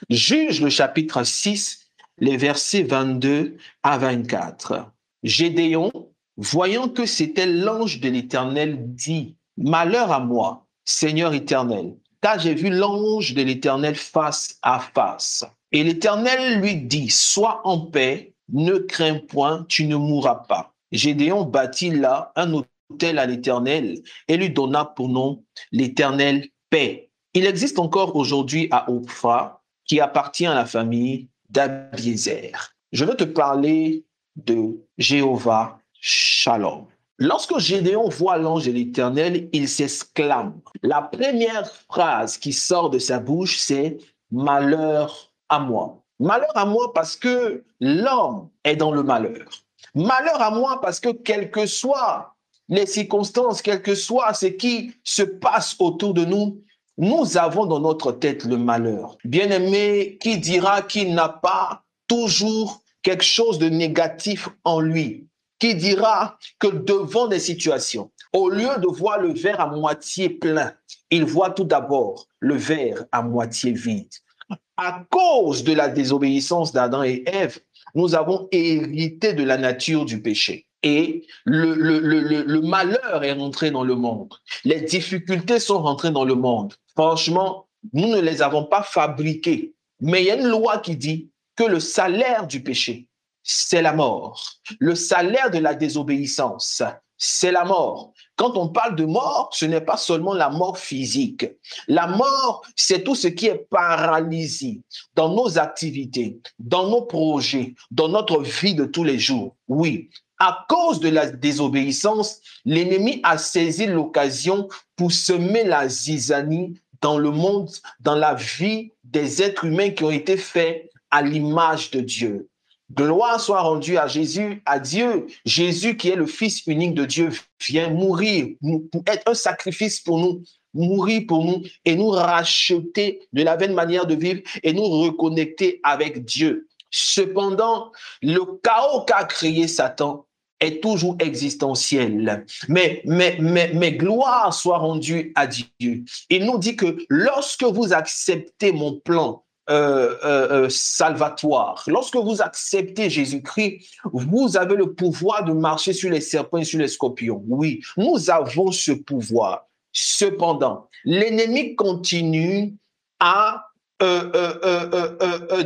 Juge le chapitre 6, les versets 22 à 24. Gédéon, voyant que c'était l'ange de l'Éternel, dit, malheur à moi, Seigneur éternel, car j'ai vu l'ange de l'Éternel face à face. Et l'Éternel lui dit, sois en paix, ne crains point, tu ne mourras pas. Gédéon bâtit là un autel à l'Éternel et lui donna pour nom l'Éternel paix. Il existe encore aujourd'hui à Ophrah, qui appartient à la famille d'Abiézer. Je veux te parler de Jéhovah Shalom. Lorsque Gédéon voit l'ange de l'Éternel, il s'exclame. La première phrase qui sort de sa bouche, c'est « Malheur à moi ». Malheur à moi parce que l'homme est dans le malheur. Malheur à moi parce que quelles que soient les circonstances, quel que soit ce qui se passe autour de nous, nous avons dans notre tête le malheur. Bien-aimé, qui dira qu'il n'a pas toujours quelque chose de négatif en lui? Qui dira que devant des situations, au lieu de voir le verre à moitié plein, il voit tout d'abord le verre à moitié vide? À cause de la désobéissance d'Adam et Ève, nous avons hérité de la nature du péché. Et le malheur est rentré dans le monde. Les difficultés sont rentrées dans le monde. Franchement, nous ne les avons pas fabriquées. Mais il y a une loi qui dit que le salaire du péché, c'est la mort. Le salaire de la désobéissance, c'est la mort. Quand on parle de mort, ce n'est pas seulement la mort physique. La mort, c'est tout ce qui est paralysie dans nos activités, dans nos projets, dans notre vie de tous les jours. Oui, à cause de la désobéissance, l'ennemi a saisi l'occasion pour semer la zizanie dans le monde, dans la vie des êtres humains qui ont été faits à l'image de Dieu. Gloire soit rendue à Jésus, à Dieu. Jésus, qui est le Fils unique de Dieu, vient mourir pour être un sacrifice pour nous, mourir pour nous et nous racheter de la vaine manière de vivre et nous reconnecter avec Dieu. Cependant, le chaos qu'a créé Satan est toujours existentiel. Mais gloire soit rendue à Dieu. Il nous dit que lorsque vous acceptez mon plan, salvatoire. Lorsque vous acceptez Jésus-Christ, vous avez le pouvoir de marcher sur les serpents et sur les scorpions. Oui, nous avons ce pouvoir. Cependant, l'ennemi continue à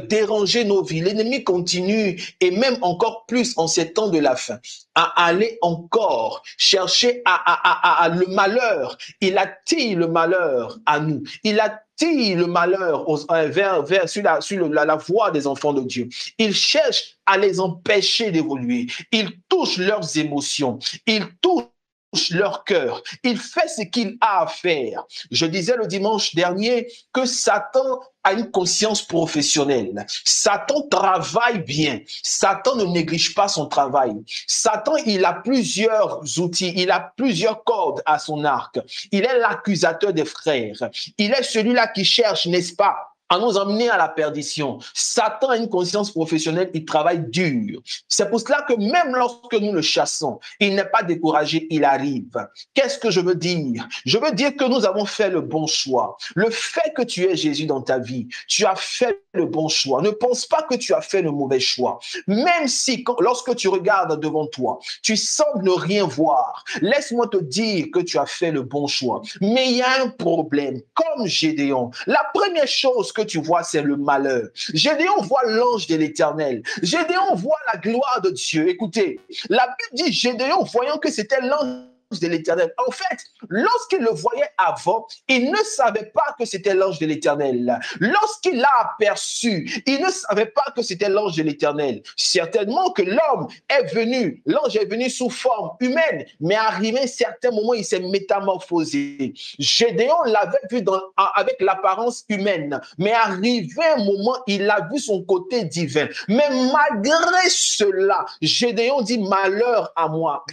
déranger nos vies. L'ennemi continue, et même encore plus en ces temps de la fin, à aller encore chercher le malheur. Il attire le malheur à nous. Il attire le malheur sur la voie des enfants de Dieu. Il cherche à les empêcher d'évoluer. Il touche leurs émotions. Il touche leur cœur. Il fait ce qu'il a à faire. Je disais le dimanche dernier que Satan a une conscience professionnelle. Satan travaille bien. Satan ne néglige pas son travail. Satan, il a plusieurs outils, il a plusieurs cordes à son arc. Il est l'accusateur des frères. Il est celui-là qui cherche, n'est-ce pas, à nous emmener à la perdition. Satan a une conscience professionnelle, il travaille dur. C'est pour cela que même lorsque nous le chassons, il n'est pas découragé, il arrive. Qu'est-ce que je veux dire? Je veux dire que nous avons fait le bon choix. Le fait que tu aies Jésus dans ta vie, tu as fait le bon choix. Ne pense pas que tu as fait le mauvais choix. Même si, lorsque tu regardes devant toi, tu sembles ne rien voir, laisse-moi te dire que tu as fait le bon choix. Mais il y a un problème. Comme Gédéon, la première chose que tu vois, c'est le malheur. Gédéon voit l'ange de l'Éternel. Gédéon voit la gloire de Dieu. Écoutez, la Bible dit Gédéon, voyant que c'était l'ange de l'Éternel. En fait, lorsqu'il le voyait avant, il ne savait pas que c'était l'ange de l'Éternel. Lorsqu'il l'a aperçu, il ne savait pas que c'était l'ange de l'Éternel. Certainement que l'ange est venu sous forme humaine, mais arrivé à un certain moment, il s'est métamorphosé. Gédéon l'avait vu avec l'apparence humaine, mais arrivé un moment, il a vu son côté divin. Mais malgré cela, Gédéon dit malheur à moi.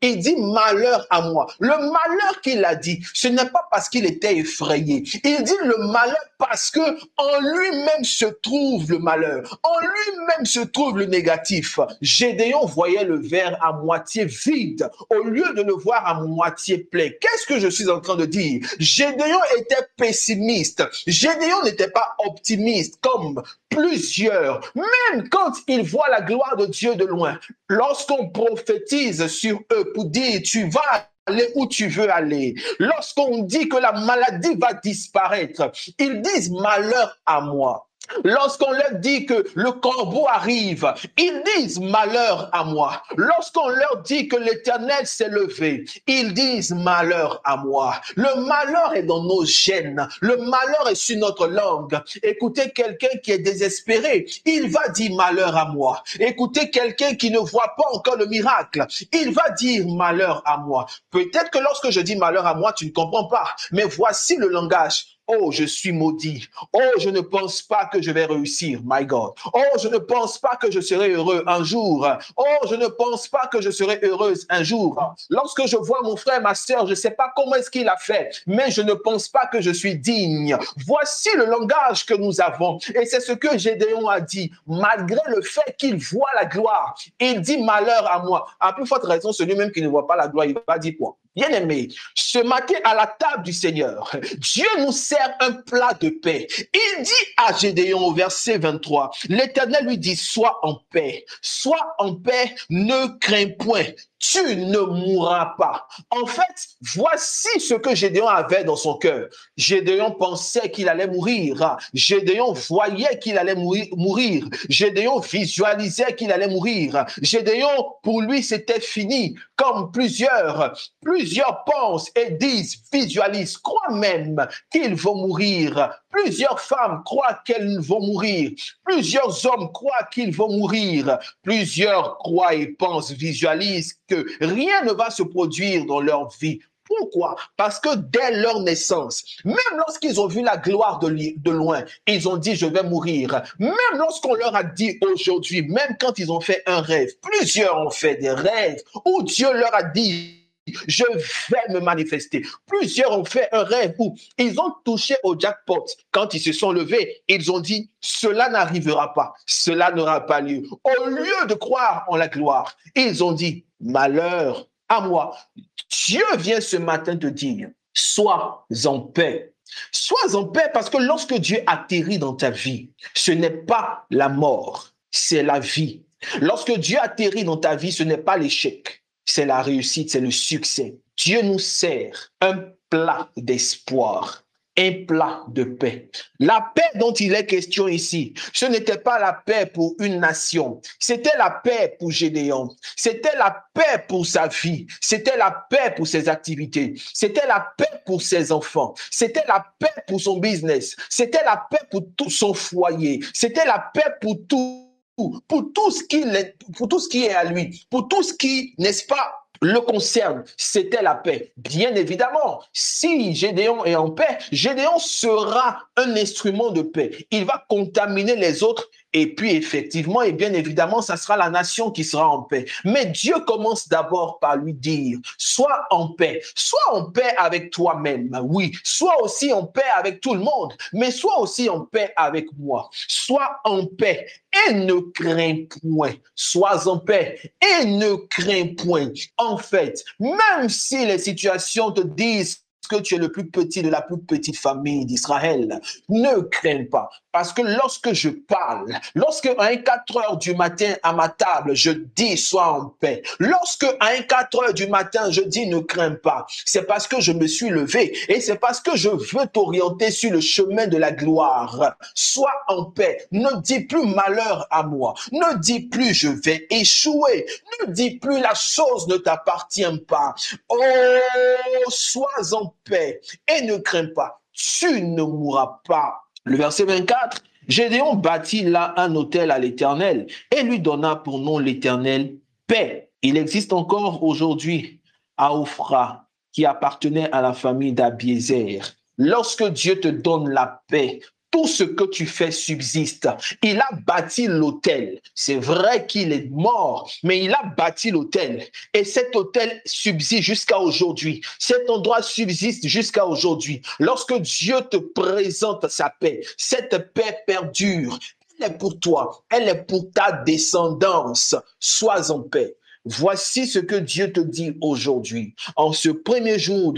Il dit malheur malheur à moi. Le malheur qu'il a dit, ce n'est pas parce qu'il était effrayé. Il dit le malheur parce que en lui-même se trouve le malheur. En lui-même se trouve le négatif. Gédéon voyait le verre à moitié vide au lieu de le voir à moitié plein. Qu'est-ce que je suis en train de dire? Gédéon était pessimiste. Gédéon n'était pas optimiste comme plusieurs. Même quand ils voient la gloire de Dieu de loin, lorsqu'on prophétise sur eux pour dire tu vas aller où tu veux aller, lorsqu'on dit que la maladie va disparaître, ils disent malheur à moi. Lorsqu'on leur dit que le corbeau arrive, ils disent malheur à moi. Lorsqu'on leur dit que l'Éternel s'est levé, ils disent malheur à moi. Le malheur est dans nos gènes. Le malheur est sur notre langue. Écoutez quelqu'un qui est désespéré, il va dire malheur à moi. Écoutez quelqu'un qui ne voit pas encore le miracle, il va dire malheur à moi. Peut-être que lorsque je dis malheur à moi, tu ne comprends pas, mais voici le langage. Oh, je suis maudit. Oh, je ne pense pas que je vais réussir, my God. Oh, je ne pense pas que je serai heureux un jour. Oh, je ne pense pas que je serai heureuse un jour. Lorsque je vois mon frère, ma sœur, je ne sais pas comment est-ce qu'il a fait, mais je ne pense pas que je suis digne. Voici le langage que nous avons. Et c'est ce que Gédéon a dit. Malgré le fait qu'il voit la gloire, il dit malheur à moi. À plus forte raison, celui-même qui ne voit pas la gloire, il va dire quoi? Bien-aimé, ce matin à la table du Seigneur, Dieu nous sert un plat de paix. Il dit à Gédéon au verset 23, l'Éternel lui dit, sois en paix, ne crains point. Tu ne mourras pas. En fait, voici ce que Gédéon avait dans son cœur. Gédéon pensait qu'il allait mourir. Gédéon voyait qu'il allait mourir. Gédéon visualisait qu'il allait mourir. Gédéon, pour lui, c'était fini. Comme plusieurs pensent et disent, visualisent, croient même qu'ils vont mourir. Plusieurs femmes croient qu'elles vont mourir. Plusieurs hommes croient qu'ils vont mourir. Plusieurs croient et pensent, visualisent que rien ne va se produire dans leur vie. Pourquoi? Parce que dès leur naissance, même lorsqu'ils ont vu la gloire de loin, ils ont dit, je vais mourir. Même lorsqu'on leur a dit aujourd'hui, même quand ils ont fait un rêve, plusieurs ont fait des rêves où Dieu leur a dit, je vais me manifester. Plusieurs ont fait un rêve où ils ont touché au jackpot. Quand ils se sont levés, ils ont dit, cela n'arrivera pas, cela n'aura pas lieu. Au lieu de croire en la gloire, ils ont dit, malheur à moi. Dieu vient ce matin te dire, sois en paix. Sois en paix parce que lorsque Dieu atterrit dans ta vie, ce n'est pas la mort, c'est la vie. Lorsque Dieu atterrit dans ta vie, ce n'est pas l'échec, c'est la réussite, c'est le succès. Dieu nous sert un plat d'espoir, un plat de paix. La paix dont il est question ici, ce n'était pas la paix pour une nation, c'était la paix pour Gédéon, c'était la paix pour sa vie, c'était la paix pour ses activités, c'était la paix pour ses enfants, c'était la paix pour son business, c'était la paix pour tout son foyer, c'était la paix pour tout ce qui est à lui, pour tout ce qui, n'est-ce pas, le concerne, c'était la paix. Bien évidemment, si Gédéon est en paix, Gédéon sera un instrument de paix. Il va contaminer les autres et puis effectivement et bien évidemment, ça sera la nation qui sera en paix. Mais Dieu commence d'abord par lui dire, sois en paix avec toi-même, oui, sois aussi en paix avec tout le monde, mais sois aussi en paix avec moi. Sois en paix et ne crains point. Sois en paix et ne crains point. En fait, même si les situations te disent que tu es le plus petit de la plus petite famille d'Israël, ne crains pas. Parce que lorsque je parle, lorsque à 4 heures du matin à ma table, je dis sois en paix. Lorsque à 4 heures du matin, je dis ne crains pas, c'est parce que je me suis levé et c'est parce que je veux t'orienter sur le chemin de la gloire. Sois en paix. Ne dis plus malheur à moi. Ne dis plus je vais échouer. Ne dis plus la chose ne t'appartient pas. Oh, sois en paix et ne crains pas. Tu ne mourras pas. Le verset 24, Gédéon bâtit là un autel à l'Éternel et lui donna pour nom l'Éternel paix. Il existe encore aujourd'hui à Ophra qui appartenait à la famille d'Abiézer. Lorsque Dieu te donne la paix, tout ce que tu fais subsiste. Il a bâti l'autel. C'est vrai qu'il est mort, mais il a bâti l'autel. Et cet autel subsiste jusqu'à aujourd'hui. Cet endroit subsiste jusqu'à aujourd'hui. Lorsque Dieu te présente sa paix, cette paix perdure. Elle est pour toi. Elle est pour ta descendance. Sois en paix. Voici ce que Dieu te dit aujourd'hui, en ce premier jour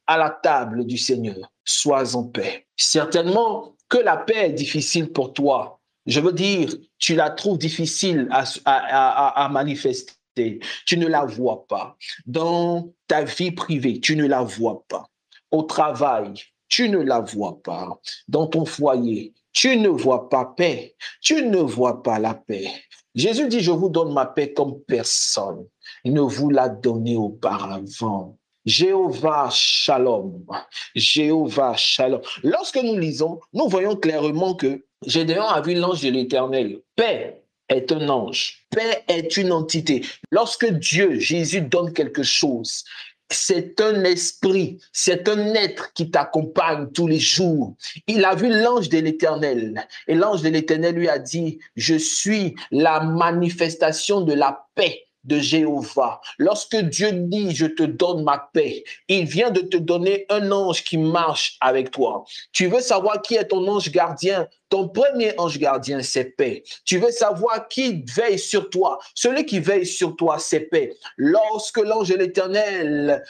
à la table du Seigneur. Sois en paix. Certainement que la paix est difficile pour toi. Je veux dire, tu la trouves difficile à manifester. Tu ne la vois pas. Dans ta vie privée, tu ne la vois pas. Au travail, tu ne la vois pas. Dans ton foyer, tu ne vois pas paix. Tu ne vois pas la paix. Jésus dit, je vous donne ma paix comme personne ne vous l'a donnée auparavant. Jéhovah Shalom. Jéhovah Shalom. Lorsque nous lisons, nous voyons clairement que Gédéon a vu l'ange de l'Éternel. Paix est un ange. Paix est une entité. Lorsque Dieu, Jésus, donne quelque chose, c'est un esprit, c'est un être qui t'accompagne tous les jours. Il a vu l'ange de l'Éternel et l'ange de l'Éternel lui a dit, je suis la manifestation de la paix de Jéhovah. Lorsque Dieu dit, je te donne ma paix, il vient de te donner un ange qui marche avec toi. Tu veux savoir qui est ton ange gardien? Ton premier ange gardien, c'est paix. Tu veux savoir qui veille sur toi? Celui qui veille sur toi, c'est paix. Lorsque l'ange de l'Éternel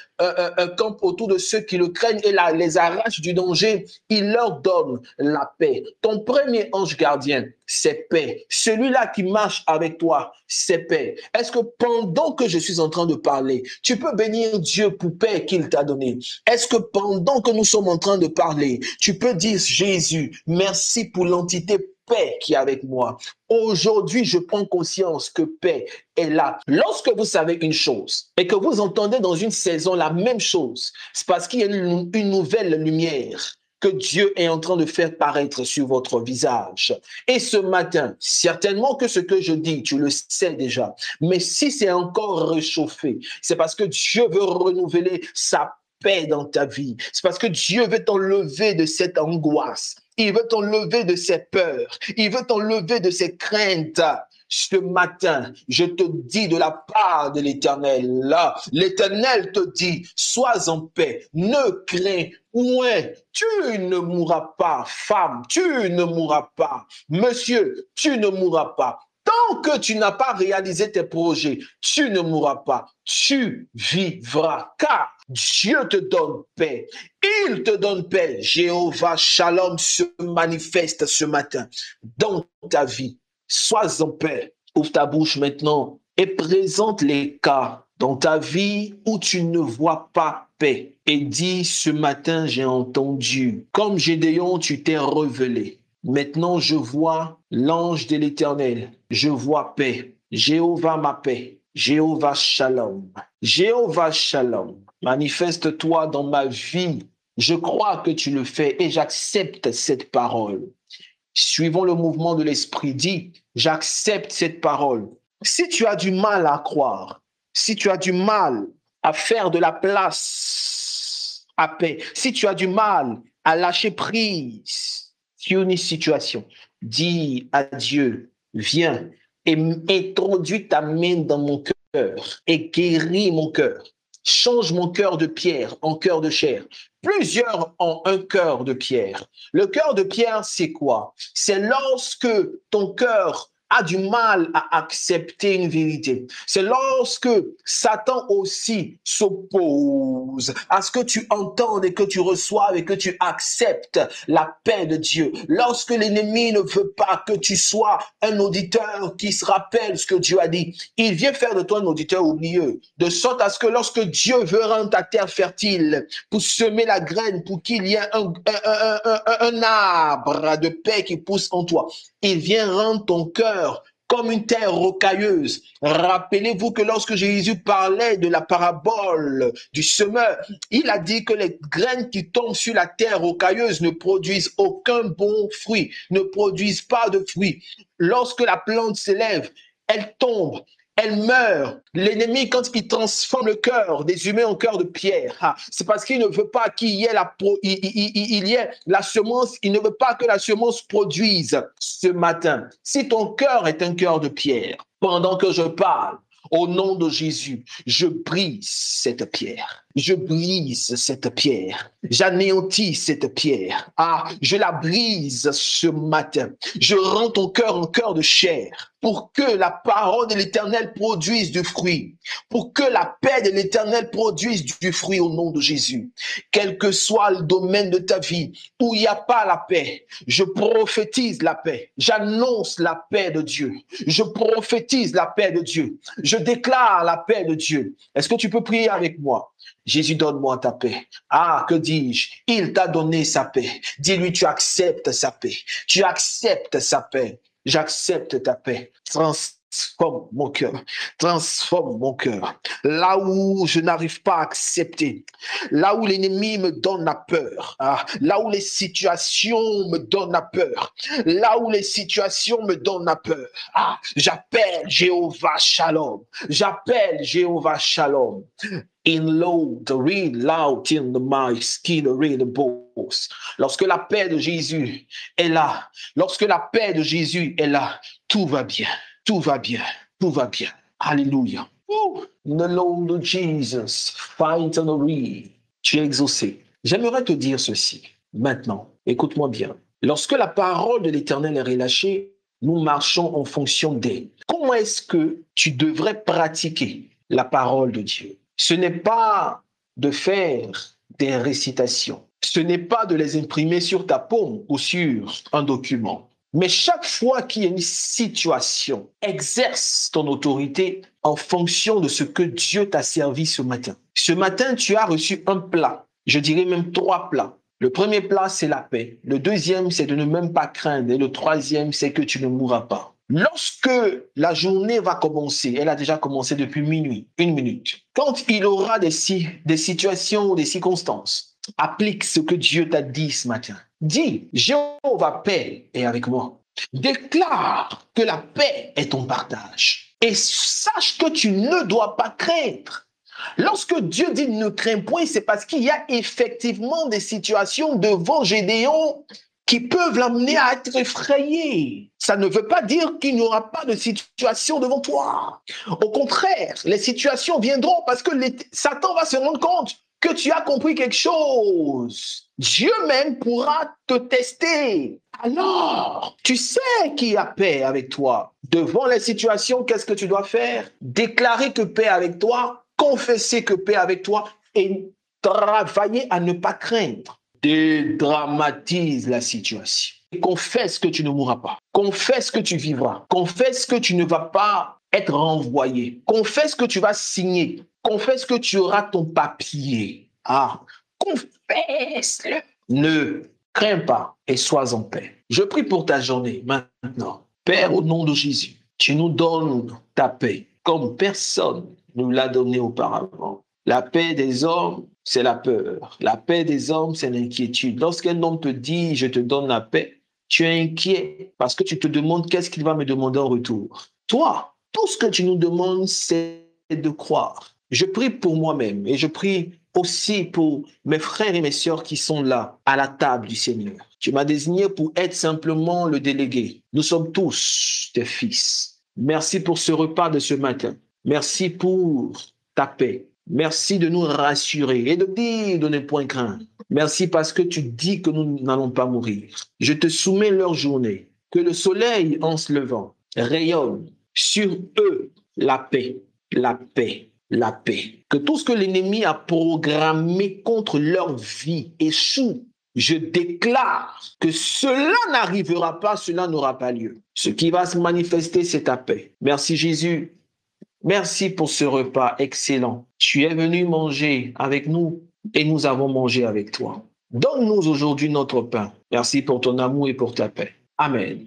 campe autour de ceux qui le craignent et les arrache du danger, il leur donne la paix. Ton premier ange gardien, c'est paix. Celui-là qui marche avec toi, c'est paix. Est-ce que pendant que je suis en train de parler, tu peux bénir Dieu pour paix qu'il t'a donnée? Est-ce que pendant que nous sommes en train de parler, tu peux dire Jésus, merci pour l'entité paix qui est avec moi. Aujourd'hui, je prends conscience que paix est là. Lorsque vous savez une chose et que vous entendez dans une saison la même chose, c'est parce qu'il y a une nouvelle lumière que Dieu est en train de faire paraître sur votre visage. Et ce matin, certainement que ce que je dis, tu le sais déjà, mais si c'est encore réchauffé, c'est parce que Dieu veut renouveler sa paix dans ta vie. C'est parce que Dieu veut t'enlever de cette angoisse. Il veut t'enlever de ces peurs. Il veut t'enlever de ces craintes. Ce matin, je te dis de la part de l'Éternel, là, l'Éternel te dit, sois en paix, ne crains point, tu ne mourras pas, femme, tu ne mourras pas, monsieur, tu ne mourras pas. Tant que tu n'as pas réalisé tes projets, tu ne mourras pas, tu vivras, car Dieu te donne paix. Il te donne paix. Jéhovah Shalom se manifeste ce matin dans ta vie. Sois en paix. Ouvre ta bouche maintenant et présente les cas dans ta vie où tu ne vois pas paix. Et dis, ce matin, j'ai entendu. Comme Gédéon, tu t'es révélé. Maintenant, je vois l'ange de l'Éternel. Je vois paix. Jéhovah ma paix. Jéhovah Shalom. Jéhovah Shalom. Manifeste-toi dans ma vie. Je crois que tu le fais et j'accepte cette parole. Suivons le mouvement de l'Esprit. Dis, j'accepte cette parole. Si tu as du mal à croire, si tu as du mal à faire de la place à paix, si tu as du mal à lâcher prise sur une situation, dis à Dieu, viens et introduis ta main dans mon cœur et guéris mon cœur. Change mon cœur de pierre en cœur de chair. Plusieurs ont un cœur de pierre. Le cœur de pierre, c'est quoi? C'est lorsque ton cœur a du mal à accepter une vérité. C'est lorsque Satan aussi s'oppose à ce que tu entendes et que tu reçoives et que tu acceptes la paix de Dieu. Lorsque l'ennemi ne veut pas que tu sois un auditeur qui se rappelle ce que Dieu a dit, il vient faire de toi un auditeur oublieux, de sorte à ce que lorsque Dieu veut rendre ta terre fertile pour semer la graine, pour qu'il y ait un arbre de paix qui pousse en toi, il vient rendre ton cœur comme une terre rocailleuse. Rappelez-vous que lorsque Jésus parlait de la parabole du semeur, il a dit que les graines qui tombent sur la terre rocailleuse ne produisent aucun bon fruit, ne produisent pas de fruits. Lorsque la plante s'élève, elle tombe, elle meurt. L'ennemi, quand il transforme le cœur des humains en cœur de pierre, c'est parce qu'il ne veut pas qu'il y ait il y ait la semence, il ne veut pas que la semence produise ce matin. Si ton cœur est un cœur de pierre, pendant que je parle, au nom de Jésus, je brise cette pierre. Je brise cette pierre. J'anéantis cette pierre. Je la brise ce matin. Je rends ton cœur en cœur de chair pour que la parole de l'Éternel produise du fruit. Pour que la paix de l'Éternel produise du fruit au nom de Jésus. Quel que soit le domaine de ta vie où il n'y a pas la paix, je prophétise la paix. J'annonce la paix de Dieu. Je prophétise la paix de Dieu. Je déclare la paix de Dieu. Est-ce que tu peux prier avec moi? Jésus, donne-moi ta paix. Que dis-je? Il t'a donné sa paix. Dis-lui, tu acceptes sa paix. Tu acceptes sa paix. J'accepte ta paix. Transforme mon cœur. Transforme mon cœur. Là où je n'arrive pas à accepter, là où l'ennemi me donne la peur, là où les situations me donnent la peur, là où les situations me donnent la peur, j'appelle Jéhovah Shalom. J'appelle Jéhovah Shalom. In low, the real loud in the my skin, the real boss. Lorsque la paix de Jésus est là, lorsque la paix de Jésus est là, tout va bien, tout va bien, tout va bien. Alléluia. In the name of Jesus, finally, tu es exaucé. J'aimerais te dire ceci maintenant. Écoute-moi bien. Lorsque la parole de l'Éternel est relâchée, nous marchons en fonction d'elle. Comment est-ce que tu devrais pratiquer la parole de Dieu? Ce n'est pas de faire des récitations. Ce n'est pas de les imprimer sur ta paume ou sur un document. Mais chaque fois qu'il y a une situation, exerce ton autorité en fonction de ce que Dieu t'a servi ce matin. Ce matin, tu as reçu un plat. Je dirais même 3 plats. Le premier plat, c'est la paix. Le deuxième, c'est de ne même pas craindre. Et le troisième, c'est que tu ne mourras pas. Lorsque la journée va commencer, elle a déjà commencé depuis minuit, 1 minute. Quand il aura des situations ou des circonstances, applique ce que Dieu t'a dit ce matin. Dis, Jéhovah paix est avec moi. Déclare que la paix est ton partage. Et sache que tu ne dois pas craindre. Lorsque Dieu dit ne crains point, c'est parce qu'il y a effectivement des situations devant Gédéon qui peuvent l'amener à être effrayé. Ça ne veut pas dire qu'il n'y aura pas de situation devant toi. Au contraire, les situations viendront parce que Satan va se rendre compte que tu as compris quelque chose. Dieu même pourra te tester. Alors, tu sais qui a paix avec toi. Devant les situations, qu'est-ce que tu dois faire? Déclarer que paix avec toi, confesser que paix avec toi et travailler à ne pas craindre. Dédramatise la situation. Confesse que tu ne mourras pas. Confesse que tu vivras. Confesse que tu ne vas pas être renvoyé. Confesse que tu vas signer. Confesse que tu auras ton papier. Confesse-le. Ne crains pas et sois en paix. Je prie pour ta journée maintenant. Père, au nom de Jésus, tu nous donnes ta paix comme personne ne nous l'a donné auparavant. La paix des hommes, c'est la peur. La paix des hommes, c'est l'inquiétude. Lorsqu'un homme te dit « je te donne la paix », tu es inquiet parce que tu te demandes qu'est-ce qu'il va me demander en retour. Toi, tout ce que tu nous demandes, c'est de croire. Je prie pour moi-même et je prie aussi pour mes frères et mes sœurs qui sont là, à la table du Seigneur. Tu m'as désigné pour être simplement le délégué. Nous sommes tous tes fils. Merci pour ce repas de ce matin. Merci pour ta paix. Merci de nous rassurer et de dire de ne point craindre. Merci parce que tu dis que nous n'allons pas mourir. Je te soumets leur journée. Que le soleil, en se levant, rayonne sur eux la paix, la paix, la paix. Que tout ce que l'ennemi a programmé contre leur vie échoue. Je déclare que cela n'arrivera pas, cela n'aura pas lieu. Ce qui va se manifester, c'est ta paix. Merci Jésus. Merci pour ce repas excellent. Tu es venu manger avec nous et nous avons mangé avec toi. Donne-nous aujourd'hui notre pain. Merci pour ton amour et pour ta paix. Amen.